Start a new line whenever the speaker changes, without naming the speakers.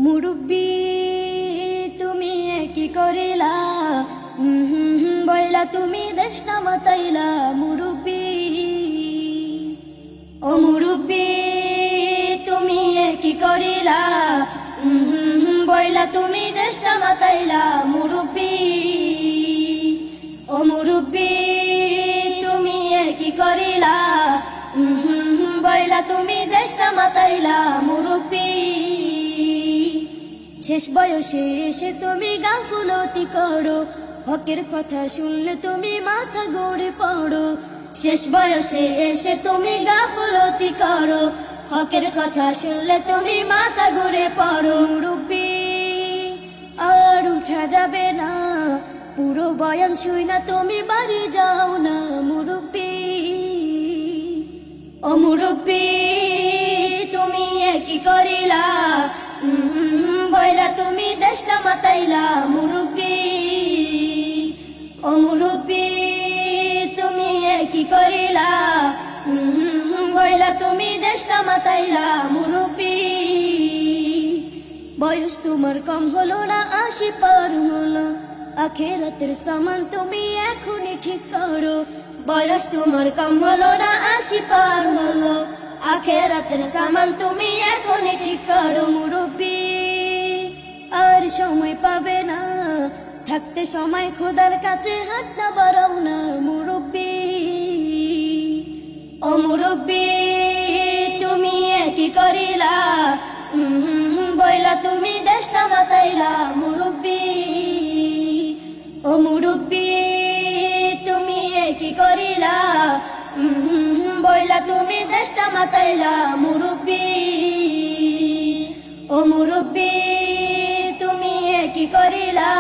মুরব্বী তুমি কি করিলা, বইলা তুমি দেশ নামাতাইলা। মুরব্বী ও মুরব্বী তুমি কি করিলা, বইলা তুমি দেশ নামাতাইলা। মুরব্বী ও মুরব্বী তুমি কি করিলা, বইলা তুমি দেশ নামাতাইলা। মুরব্বী শেষ বয়সে এসে তুমি গাফুলতি করো, হকের কথা শুনলে তুমি মাথা গড়ে পড়ো। শেষ বয়সে এসে তুমি গাফুলতি করো, হকের কথা শুনলে তুমি মাথা গড়ে পড়ো। মুরব্বী আর উঠা যাবে না, পুরো বয়ান শুই না তুমি বাড়ি যাও না। মুরব্বী ও মুরব্বী তুমি কি করিলা, বইলা তুমি দেশটা মাতাইলা। মুরব্বী ও মুরব্বী তুমি কি করিলা, বইলা তুমি দেশটা মাতাইলা। মুরব্বী বয়স তোমার কম হলো না, ৮০ পার হলো, আখেরাতের সামান তুমি এখনই ঠিক করো। বয়স তোমার কম হলো না, ৮০ পার হলো, আখেরাতের সামান তুমি এখনই ঠিক করো। মুরব্বী আর সময় পাবে না, থাকতে সময় খোদার কাছে হাত না বাড়াও না। মুরব্বী ও মুরব্বী তুমি কি করিলা, বইলা তুমি দেশটা মাতাইলা। মুরব্বী ও মুরব্বী তুমি কি করিলা, বইলা তুমি দেশটা মাতাইলা। মুরব্বী ও মুরব্বী তুমি কি করিলা,